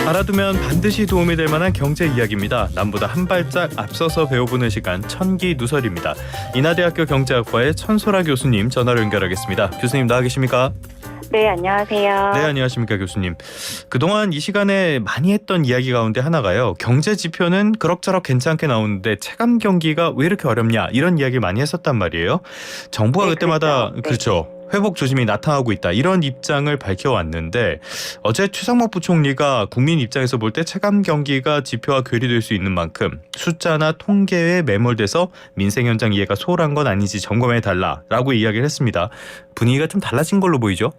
알아두면 반드시 도움이 될 만한 경제 이야기입니다. 남보다 한 발짝 앞서서 배워보는 시간 천기누설입니다. 인하대학교 경제학과의 천소라 교수님 전화로 연결하겠습니다. 교수님 나와 계십니까? 네, 안녕하세요. 네, 안녕하십니까 교수님. 그동안 이 시간에 많이 했던 이야기 가운데 하나가요. 경제 지표는 그럭저럭 괜찮게 나오는데 체감 경기가 왜 이렇게 어렵냐 이런 이야기 많이 했었단 말이에요. 정부가 네, 그때마다 그렇죠. 회복 조짐이 나타나고 있다 이런 입장을 밝혀왔는데 어제 최상목 부총리가 국민 입장에서 볼 때 체감 경기가 지표와 괴리될 수 있는 만큼 숫자나 통계에 매몰돼서 민생 현장 이해가 소홀한 건 아닌지 점검해달라라고 이야기를 했습니다. 분위기가 좀 달라진 걸로 보이죠?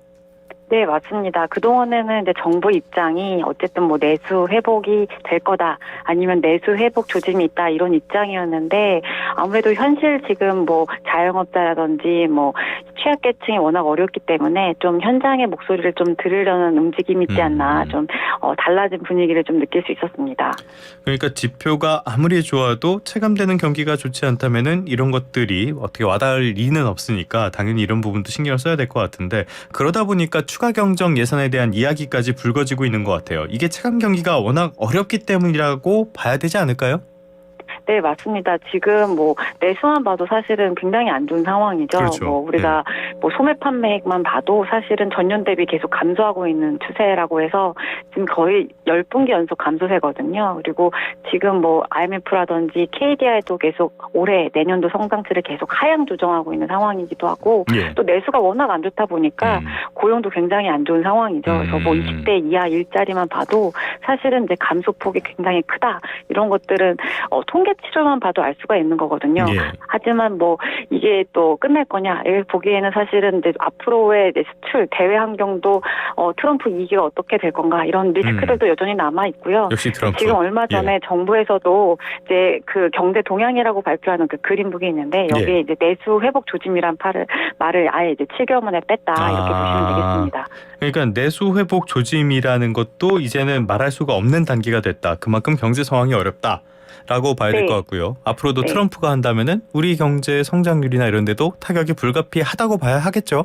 네, 맞습니다. 그동안에는 이제 정부 입장이 어쨌든 뭐 내수 회복이 될 거다, 아니면 내수 회복 조짐이 있다, 이런 입장이었는데, 아무래도 현실 지금 뭐 자영업자라든지 뭐 취약계층이 워낙 어렵기 때문에 좀 현장의 목소리를 좀 들으려는 움직임이 있지 않나, 좀 달라진 분위기를 좀 느낄 수 있었습니다. 그러니까 지표가 아무리 좋아도 체감되는 경기가 좋지 않다면은 이런 것들이 어떻게 와닿을 리는 없으니까 당연히 이런 부분도 신경을 써야 될 것 같은데, 그러다 보니까 추가 경정 예산에 대한 이야기까지 불거지고 있는 것 같아요. 이게 체감 경기가 워낙 어렵기 때문이라고 봐야 되지 않을까요? 네, 맞습니다. 지금 뭐 내수만 봐도 사실은 굉장히 안 좋은 상황이죠. 그렇죠. 뭐 우리가 뭐 소매 판매액만 봐도 사실은 전년 대비 계속 감소하고 있는 추세라고 해서 지금 거의 10분기 연속 감소세거든요. 그리고 지금 뭐 IMF라든지 KDI도 계속 올해 내년도 성장치를 계속 하향 조정하고 있는 상황이기도 하고, 또 내수가 워낙 안 좋다 보니까 고용도 굉장히 안 좋은 상황이죠. 그래서 뭐 20대 이하 일자리만 봐도 사실은 이제 감소폭이 굉장히 크다, 이런 것들은 통계치로만 봐도 알 수가 있는 거거든요. 하지만 뭐 이게 또 끝날 거냐, 보기에는 사실은 이제 앞으로의 이제 수출, 대외 환경도 트럼프 2기가 어떻게 될 건가, 이런 리스크들도 여전히 남아 있고요. 역시 트럼프. 지금 얼마 전에 정부에서도 이제 그 경제 동향이라고 발표하는 그 그린북이 있는데, 여기에 이제 내수 회복 조짐이란 말을 아예 이제 7개월 만에 뺐다, 이렇게 보시면 되겠습니다. 그러니까 내수 회복 조짐이라는 것도 이제는 말할 수가 없는 단계가 됐다. 그만큼 경제 상황이 어렵다. 라고 봐야 될 것 같고요. 앞으로도 트럼프가 한다면은 우리 경제 성장률이나 이런 데도 타격이 불가피하다고 봐야 하겠죠.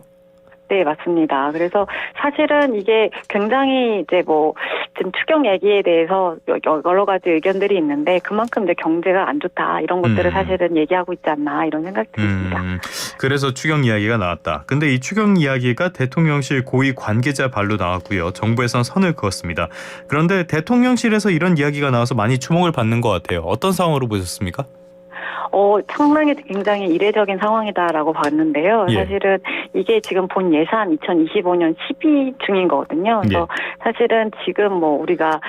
네, 맞습니다. 그래서 사실은 이게 굉장히 이제 뭐 지금 추경 얘기에 대해서 여러 가지 의견들이 있는데, 그만큼 이제 경제가 안 좋다, 이런 것들을 사실은 얘기하고 있지 않나, 이런 생각이 듭니다. 그래서 추경 이야기가 나왔다. 근데 이 추경 이야기가 대통령실 고위 관계자 발로 나왔고요. 정부에선 선을 그었습니다. 그런데 대통령실에서 이런 이야기가 나와서 많이 주목을 받는 것 같아요. 어떤 상황으로 보셨습니까? 상당히 굉장히 이례적인 상황이다라고 봤는데요. 사실은 이게 지금 본 예산 2025년 12 중인 거거든요. 그래서 사실은 지금 뭐 우리가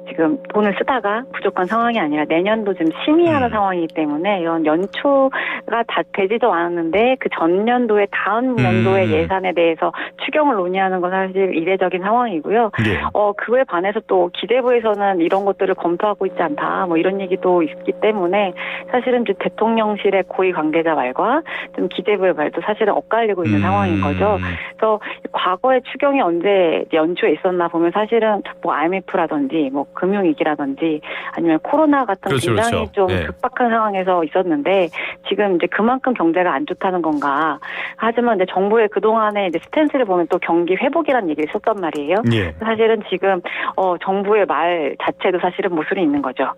지금 돈을 쓰다가 부족한 상황이 아니라 내년도 지금 심의하는 상황이기 때문에, 이런 연초가 다 되지도 않았는데 그 전년도에 다음 연도의 예산에 대해서 추경을 논의하는 건 사실 이례적인 상황이고요. 그에 반해서 또 기재부에서는 이런 것들을 검토하고 있지 않다, 뭐 이런 얘기도 있기 때문에, 사실은 대통령실의 고위 관계자 말과 좀 기재부의 말도 사실은 엇갈리고 있는 상황인 거죠. 그래서 과거에 추경이 언제 연초에 있었나 보면 사실은 뭐 IMF라든지 뭐 금융위기라든지 아니면 코로나 같은 굉장히 좀 급박한 상황에서 있었는데, 지금 이제 그만큼 경제가 안 좋다는 건가. 하지만 이제 정부의 그동안의 이제 스탠스를 보면 또 경기 회복이라는 얘기를 썼단 말이에요. 사실은 지금 정부의 말 자체도 사실은 모순이 있는 거죠.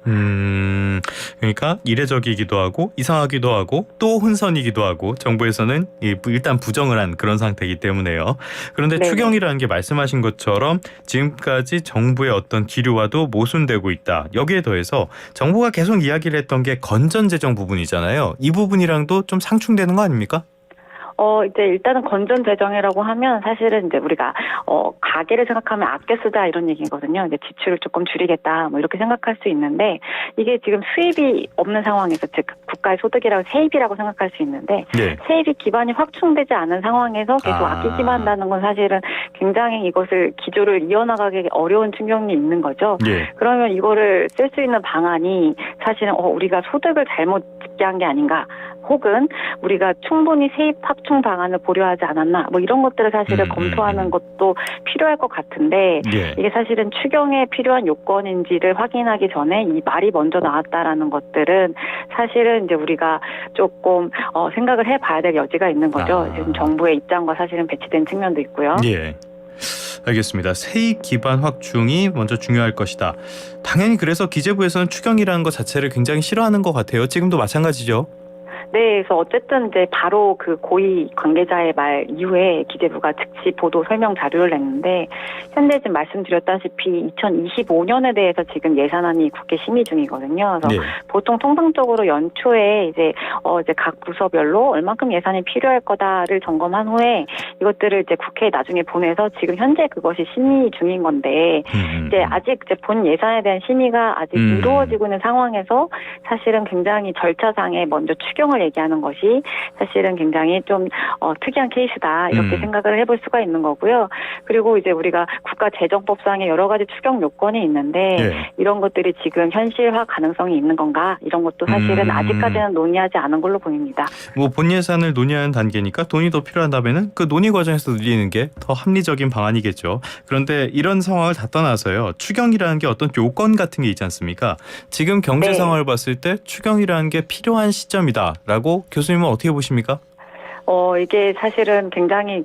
그러니까 이례적이기도 하고 이상하기도 하고 또 혼선이기도 하고, 정부에서는 일단 부정을 한 그런 상태이기 때문에요. 그런데 추경이라는 게 말씀하신 것처럼 지금까지 정부의 어떤 기류와도 모순되고 있다. 여기에 더해서 정부가 계속 이야기를 했던 게 건전재정 부분이잖아요. 이 부분이랑도 좀 상충되는 거 아닙니까? 이제 일단은 건전 재정이라고 하면 사실은 이제 우리가 가계를 생각하면 아껴 쓰자, 이런 얘기거든요. 이제 지출을 조금 줄이겠다, 뭐 이렇게 생각할 수 있는데, 이게 지금 수입이 없는 상황에서, 즉 국가의 소득이라고 세입이라고 생각할 수 있는데, 세입이 기반이 확충되지 않은 상황에서 계속 아끼기만 한다는 건 사실은 굉장히 이것을 기조를 이어나가기 어려운 충격이 있는 거죠. 그러면 이거를 쓸 수 있는 방안이 사실은 우리가 소득을 잘못 집계 한 게 아닌가, 혹은 우리가 충분히 세입 확충 방안을 보류하지 않았나, 뭐 이런 것들을 사실은 검토하는 것도 필요할 것 같은데, 이게 사실은 추경에 필요한 요건인지를 확인하기 전에 이 말이 먼저 나왔다라는 것들은 사실은 이제 우리가 조금 생각을 해봐야 될 여지가 있는 거죠. 지금 정부의 입장과 사실은 배치된 측면도 있고요. 알겠습니다. 세입 기반 확충이 먼저 중요할 것이다. 당연히 그래서 기재부에서는 추경이라는 것 자체를 굉장히 싫어하는 것 같아요. 지금도 마찬가지죠. 네, 그래서 어쨌든 이제 바로 그 고위 관계자의 말 이후에 기재부가 즉시 보도 설명 자료를 냈는데, 현재 지금 말씀드렸다시피 2025년에 대해서 지금 예산안이 국회 심의 중이거든요. 그래서 네. 보통 통상적으로 연초에 이제 각 부서별로 얼만큼 예산이 필요할 거다를 점검한 후에 이것들을 이제 국회에 나중에 보내서 지금 현재 그것이 심의 중인 건데, 이제 아직 이제 본 예산에 대한 심의가 아직 이루어지고 있는 상황에서 사실은 굉장히 절차상에 먼저 추경을 얘기하는 것이 사실은 굉장히 좀 특이한 케이스다 이렇게 생각을 해볼 수가 있는 거고요. 그리고 이제 우리가 국가재정법상에 여러 가지 추경 요건이 있는데 네. 이런 것들이 지금 현실화 가능성이 있는 건가, 이런 것도 사실은 아직까지는 논의하지 않은 걸로 보입니다. 뭐 본 예산을 논의하는 단계니까 돈이 더 필요하다면은 그 논의 과정에서 늘리는 게 더 합리적인 방안이겠죠. 그런데 이런 상황을 다 떠나서요. 추경이라는 게 어떤 요건 같은 게 있지 않습니까? 지금 경제 네. 상황을 봤을 때 추경이라는 게 필요한 시점이다라고 교수님은 어떻게 보십니까? 이게 사실은 굉장히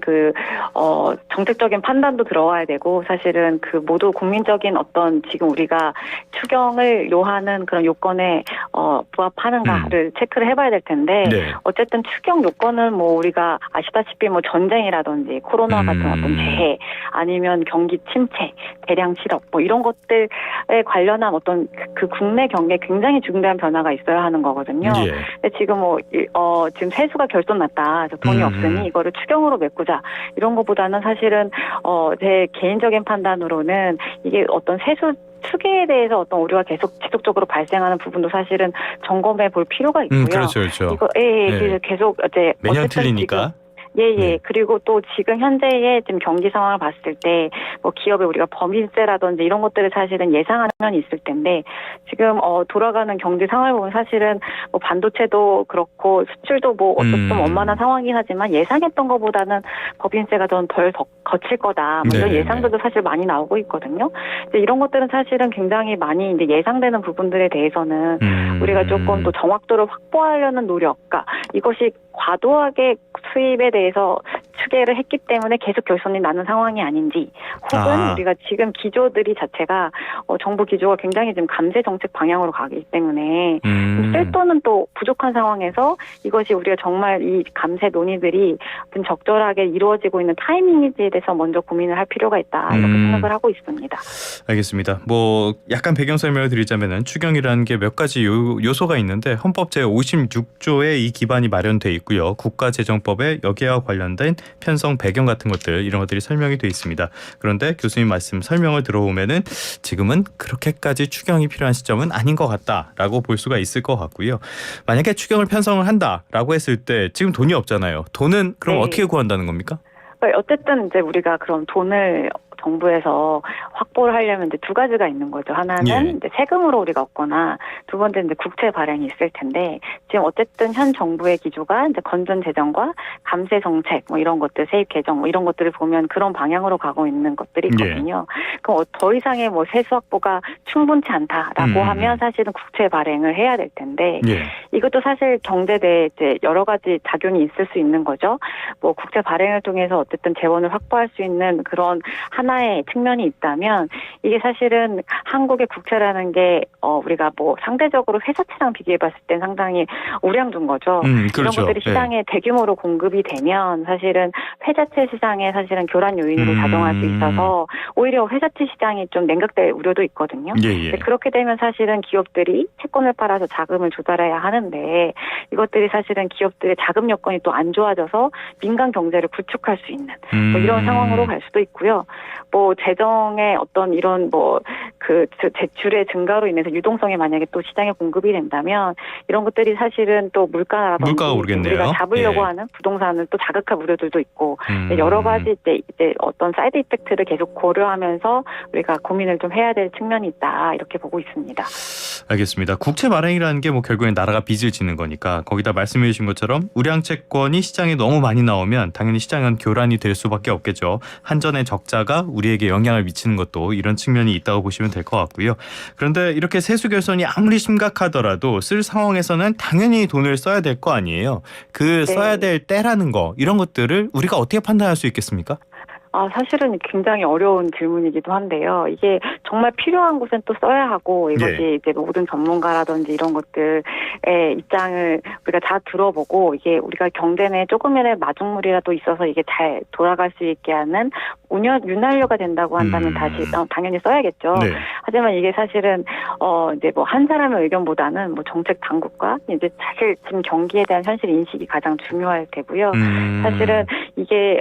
정책적인 판단도 들어와야 되고, 사실은 모두 국민적인 어떤 지금 우리가 추경을 요하는 그런 요건에, 부합하는가를 체크를 해봐야 될 텐데, 네. 어쨌든 추경 요건은 뭐 우리가 아시다시피 뭐 전쟁이라든지 코로나 같은 어떤 재해, 아니면 경기 침체, 대량 실업, 뭐 이런 것들에 관련한 어떤 그 국내 경기에 굉장히 중대한 변화가 있어야 하는 거거든요. 예. 근데 지금 지금 세수가 결손났다, 그래서 돈이 없으니 이거를 추경으로 메꾸자, 이런 것보다는 사실은 제 개인적인 판단으로는 이게 어떤 세수 추계에 대해서 어떤 오류가 계속 지속적으로 발생하는 부분도 사실은 점검해 볼 필요가 있고요. 그렇죠, 그렇죠. 이거 그래서 계속 이제 매년 어쨌든 틀리니까. 예. 네. 그리고 또 지금 현재의 지금 경기 상황을 봤을 때 뭐 기업에 우리가 법인세라든지 이런 것들을 사실은 예상하는 면이 있을 텐데, 지금 돌아가는 경제 상황을 보면 사실은 뭐 반도체도 그렇고 수출도 뭐 어쨌든 원만한 상황이긴 하지만 예상했던 것보다는 법인세가 좀 덜 거칠 거다, 뭐 이런 네. 예상들도 사실 많이 나오고 있거든요. 이제 이런 것들은 사실은 굉장히 많이 이제 예상되는 부분들에 대해서는 우리가 조금 또 정확도를 확보하려는 노력, 그러니까 이것이 과도하게 수입에 대해서 추계를 했기 때문에 계속 결손이 나는 상황이 아닌지, 혹은 우리가 지금 기조들이 자체가 정부 기조가 굉장히 지금 감세 정책 방향으로 가기 때문에 쓸 돈은 또 부족한 상황에서 이것이 우리가 정말 이 감세 논의들이 좀 적절하게 이루어지고 있는 타이밍인지에 대해서 먼저 고민을 할 필요가 있다, 이렇게 생각을 하고 있습니다. 알겠습니다. 뭐 약간 배경 설명을 드리자면은 추경이라는 게 몇 가지 요소가 있는데, 헌법 제56조에 이 기반이 마련돼 있고요. 국가재정법에 여기와 관련된 편성 배경 같은 것들, 이런 것들이 설명이 돼 있습니다. 그런데 교수님 말씀 설명을 들어보면은 지금은 그렇게까지 추경이 필요한 시점은 아닌 것 같다라고 볼 수가 있을 것 같고요. 만약에 추경을 편성을 한다라고 했을 때 지금 돈이 없잖아요. 돈은 그럼 네. 어떻게 구한다는 겁니까? 어쨌든 이제 우리가 그럼 돈을 정부에서 확보를 하려면 이제 두 가지가 있는 거죠. 하나는 이제 세금으로 우리가 얻거나, 두 번째는 이제 국채 발행이 있을 텐데, 지금 어쨌든 현 정부의 기조가 이제 건전 재정과 감세 정책, 뭐 이런 것들, 세입 개정, 뭐 이런 것들을 보면 그런 방향으로 가고 있는 것들이 있거든요. 그럼 더 이상의 뭐 세수 확보가 충분치 않다라고 하면 사실은 국채 발행을 해야 될 텐데, 이것도 사실 경제대에 이제 여러 가지 작용이 있을 수 있는 거죠. 뭐 국채 발행을 통해서 어쨌든 재원을 확보할 수 있는 그런 하나의 측면이 있다면, 이게 사실은 한국의 국채라는 게 우리가 뭐 상대적으로 회사채랑 비교해봤을 땐 상당히 우량준 거죠. 그렇죠. 이런 것들이 시장에 대규모로 공급이 되면 사실은 회사채 시장에 사실은 교란 요인으로 작용할 수 있어서 오히려 회사채 시장이 좀 냉각될 우려도 있거든요. 그렇게 되면 사실은 기업들이 채권을 팔아서 자금을 조달해야 하는데, 이것들이 사실은 기업들의 자금 여건이 또 안 좋아져서 민간 경제를 구축할 수 있는 뭐 이런 상황으로 갈 수도 있고요. 뭐 재정의 어떤 이런 제출의 증가로 인해서 유동성이 만약에 또 시장에 공급이 된다면, 이런 것들이 사실은 또 물가가 오르겠네요. 우리가 잡으려고 하는 부동산을 또 자극할 우려들도 있고, 여러 가지 이제 어떤 사이드 이펙트를 계속 고려하면서 우리가 고민을 좀 해야 될 측면이 있다, 이렇게 보고 있습니다. 알겠습니다. 국채 발행이라는 게 뭐 결국엔 나라가 빚을 짓는 거니까, 거기다 말씀해 주신 것처럼 우량 채권이 시장에 너무 많이 나오면 당연히 시장은 교란이 될 수밖에 없겠죠. 한전의 적자가 우리에게 영향을 미치는 것도 이런 측면이 있다고 보시면 될 것 같고요. 그런데 이렇게 세수 결손이 아무리 심각하더라도 쓸 상황에서는 당연히 돈을 써야 될 거 아니에요. 써야 될 때라는 거, 이런 것들을 우리가 어떻게 판단할 수 있겠습니까? 사실은 굉장히 어려운 질문이기도 한데요. 이게 정말 필요한 곳엔 또 써야 하고 이것이 이제 모든 전문가라든지 이런 것들의 입장을 우리가 다 들어보고 이게 우리가 경제 내에 조금이라도 마중물이라도 있어서 이게 잘 돌아갈 수 있게 하는 윤활유가 된다고 한다면 다시 당연히 써야겠죠. 네. 하지만 이게 사실은 이제 뭐 한 사람의 의견보다는 뭐 정책 당국과 이제 사실 지금 경기에 대한 현실 인식이 가장 중요할 테고요. 사실은 이게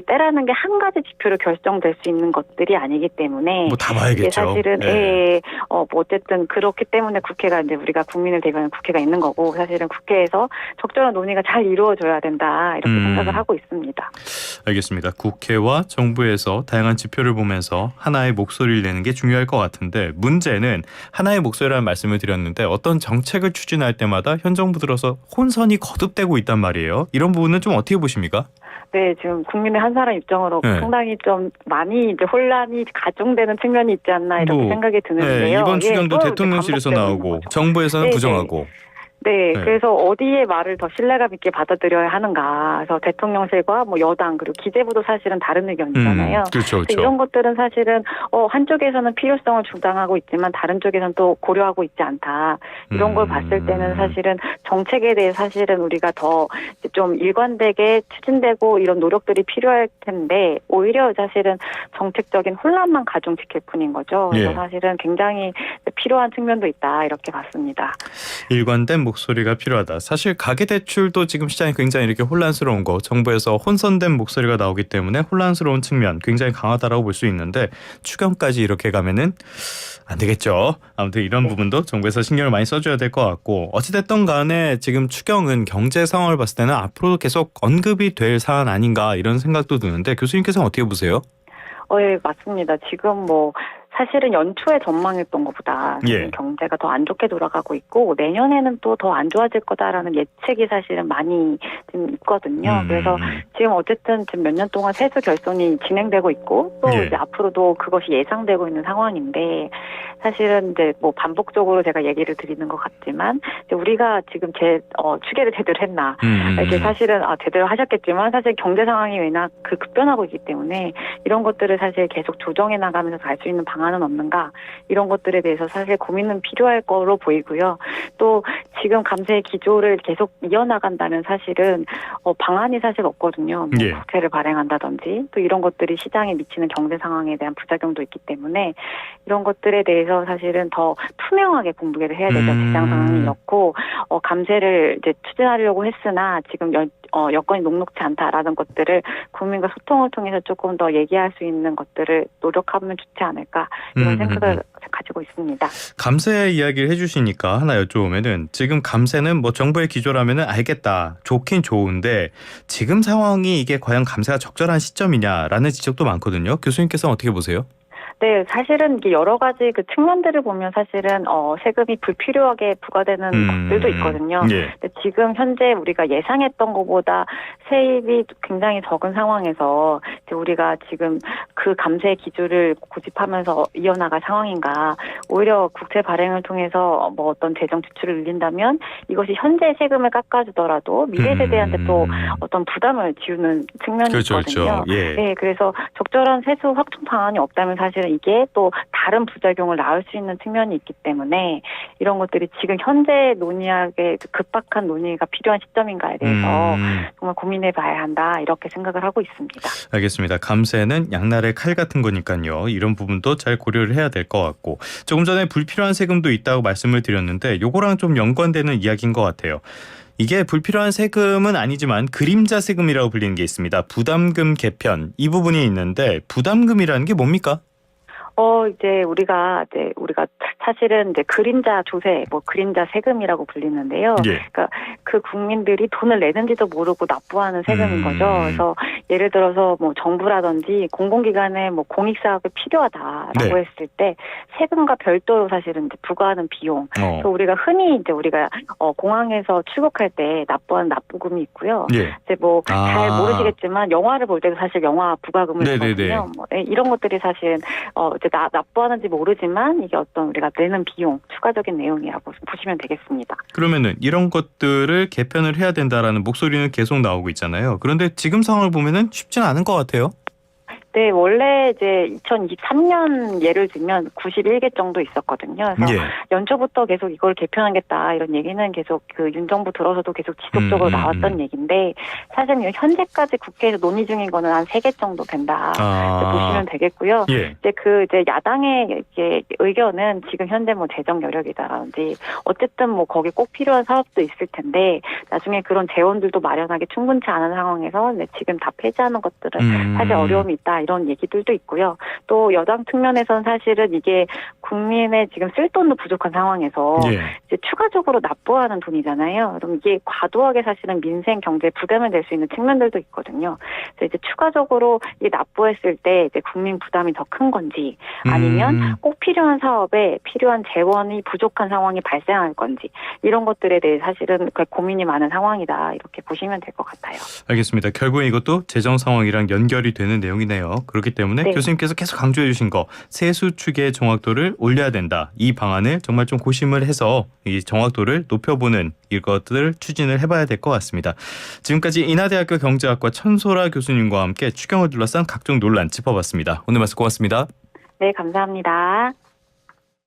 때라는 게 한 가지 지표로 결정될 수 있는 것들이 아니기 때문에 뭐 다 봐야겠죠. 이게 사실은 뭐 어쨌든 그렇기 때문에 국회가 이제 우리가 국민을 대변하는 국회가 있는 거고 사실은 국회에서 적절한 논의가 잘 이루어져야 된다 이렇게 생각을 하고 있습니다. 알겠습니다. 국회와 정부에서 다양한 지표를 보면서 하나의 목소리를 내는 게 중요할 것 같은데 문제는 하나의 목소리라는 말씀을 드렸는데 어떤 정책을 추진할 때마다 현 정부 들어서 혼선이 거듭되고 있단 말이에요. 이런 부분은 좀 어떻게 보십니까? 네, 지금 국민의 한 사람 입장으로 상당히 좀 많이 이제 혼란이 가중되는 측면이 있지 않나 이렇게 생각이 드는데요. 이번 추경도 대통령실에서 나오고 정부에서는 부정하고. 네, 그래서 어디에 말을 더 신뢰감 있게 받아들여야 하는가. 그래서 대통령실과 뭐 여당 그리고 기재부도 사실은 다른 의견이잖아요. 그렇죠. 이런 것들은 사실은 한쪽에서는 필요성을 주장하고 있지만 다른 쪽에서는 또 고려하고 있지 않다. 이런 걸 봤을 때는 사실은 정책에 대해 사실은 우리가 더 좀 일관되게 추진되고 이런 노력들이 필요할 텐데 오히려 사실은 정책적인 혼란만 가중시킬 뿐인 거죠. 그래서 사실은 굉장히 필요한 측면도 있다 이렇게 봤습니다. 일관된 목소리가 필요하다. 사실 가계대출도 지금 시장이 굉장히 이렇게 혼란스러운 거 정부에서 혼선된 목소리가 나오기 때문에 혼란스러운 측면 굉장히 강하다라고 볼 수 있는데 추경까지 이렇게 가면은 안 되겠죠. 아무튼 이런 부분도 정부에서 신경을 많이 써줘야 될 것 같고 어찌됐든 간에 지금 추경은 경제 상황을 봤을 때는 앞으로도 계속 언급이 될 사안 아닌가 이런 생각도 드는데 교수님께서는 어떻게 보세요? 네, 맞습니다. 지금 뭐 사실은 연초에 전망했던 것보다 경제가 더 안 좋게 돌아가고 있고 내년에는 또 더 안 좋아질 거다라는 예측이 사실은 많이 지금 있거든요. 그래서 지금 어쨌든 지금 몇 년 동안 세수 결손이 진행되고 있고 또 이제 앞으로도 그것이 예상되고 있는 상황인데 사실은 이제 뭐 반복적으로 제가 얘기를 드리는 것 같지만 이제 우리가 지금 추계를 제대로 했나 이게 사실은 제대로 하셨겠지만 사실 경제 상황이 워낙 급변하고 있기 때문에 이런 것들을 사실 계속 조정해 나가면서 갈 수 있는 방안은 없는가 이런 것들에 대해서 사실 고민은 필요할 거로 보이고요. 또 지금 감세의 기조를 계속 이어나간다면 사실은 방안이 사실 없거든요. 뭐 국채를 발행한다든지 또 이런 것들이 시장에 미치는 경제 상황에 대한 부작용도 있기 때문에 이런 것들에 대해서 사실은 더 투명하게 공부를 해야 되죠. 시장 상황이 이렇고 감세를 이제 추진하려고 했으나 지금 여건이 녹록지 않다라는 것들을 국민과 소통을 통해서 조금 더 얘기할 수 있는 것들을 노력하면 좋지 않을까 이런 생각을 가지고 있습니다. 감세 이야기를 해주시니까 하나 여쭤보면은 지금 감세는 뭐 정부의 기조라면은 알겠다. 좋긴 좋은데 지금 상황이 이게 과연 감세가 적절한 시점이냐라는 지적도 많거든요. 교수님께서는 어떻게 보세요? 네, 사실은 이게 여러 가지 그 측면들을 보면 사실은 세금이 불필요하게 부과되는 것들도 있거든요. 근데 지금 현재 우리가 예상했던 것보다 세입이 굉장히 적은 상황에서 이제 우리가 지금 그 감세 기조를 고집하면서 이어나갈 상황인가? 오히려 국채 발행을 통해서 뭐 어떤 재정 지출을 늘린다면 이것이 현재 세금을 깎아주더라도 미래 세대한테 또 어떤 부담을 지우는 측면이 있거든요. 네, 그래서 적절한 세수 확충 방안이 없다면 사실은 이게 또 다른 부작용을 낳을 수 있는 측면이 있기 때문에 이런 것들이 지금 현재 논의하게 급박한 논의가 필요한 시점인가에 대해서 정말 고민해 봐야 한다 이렇게 생각을 하고 있습니다. 알겠습니다. 감세는 양날의 칼 같은 거니까요. 이런 부분도 잘 고려를 해야 될 것 같고 조금 전에 불필요한 세금도 있다고 말씀을 드렸는데 요거랑 좀 연관되는 이야기인 것 같아요. 이게 불필요한 세금은 아니지만 그림자 세금이라고 불리는 게 있습니다. 부담금 개편 이 부분이 있는데 부담금이라는 게 뭡니까? 이제 우리가 사실은 이제 그림자 조세, 뭐 그림자 세금이라고 불리는데요. 그러니까 그 국민들이 돈을 내는지도 모르고 납부하는 세금인 거죠. 그래서 예를 들어서 뭐 정부라든지 공공기관에 뭐 공익사업이 필요하다라고 했을 때 세금과 별도로 사실은 이제 부과하는 비용. 그래서 우리가 흔히 이제 우리가 공항에서 출국할 때 납부하는 납부금이 있고요. 이제 뭐 잘 모르시겠지만 영화를 볼 때도 사실 영화 부과금을 있거든요. 뭐 이런 것들이 사실 이제 납부하는지 모르지만 이게 어떤 우리가 내는 비용, 추가적인 내용이라고 보시면 되겠습니다. 그러면은 이런 것들을 개편을 해야 된다라는 목소리는 계속 나오고 있잖아요. 그런데 지금 상황을 보면은 쉽지는 않은 것 같아요. 네, 원래 이제 2023년 예를 들면 91개 정도 있었거든요. 그래서 예. 연초부터 계속 이걸 개편하겠다 이런 얘기는 계속 그 윤 정부 들어서도 계속 지속적으로 나왔던 얘기인데 사실 현재까지 국회에서 논의 중인 거는 한 3개 정도 된다 보시면 되겠고요. 예. 이제 야당의 이제 의견은 지금 현재 뭐 재정 여력이다라든지 어쨌든 뭐 거기 꼭 필요한 사업도 있을 텐데 나중에 그런 재원들도 마련하기 충분치 않은 상황에서 지금 다 폐지하는 것들은 사실 어려움이 있다. 이런 얘기들도 있고요. 또 여당 측면에서는 사실은 이게 국민의 지금 쓸 돈도 부족한 상황에서 이제 추가적으로 납부하는 돈이잖아요. 그럼 이게 과도하게 사실은 민생 경제에 부담이 될 수 있는 측면들도 있거든요. 그래서 이제 추가적으로 이 납부했을 때 이제 국민 부담이 더 큰 건지 아니면 꼭 필요한 사업에 필요한 재원이 부족한 상황이 발생할 건지 이런 것들에 대해 사실은 고민이 많은 상황이다. 이렇게 보시면 될 것 같아요. 알겠습니다. 결국엔 이것도 재정 상황이랑 연결이 되는 내용이네요. 그렇기 때문에 네. 교수님께서 계속 강조해 주신 거 세수 추계 정확도를 올려야 된다. 이 방안을 정말 좀 고심을 해서 이 정확도를 높여보는 이것들을 추진을 해봐야 될 것 같습니다. 지금까지 인하대학교 경제학과 천소라 교수님과 함께 추경을 둘러싼 각종 논란 짚어봤습니다. 오늘 말씀 고맙습니다. 네, 감사합니다.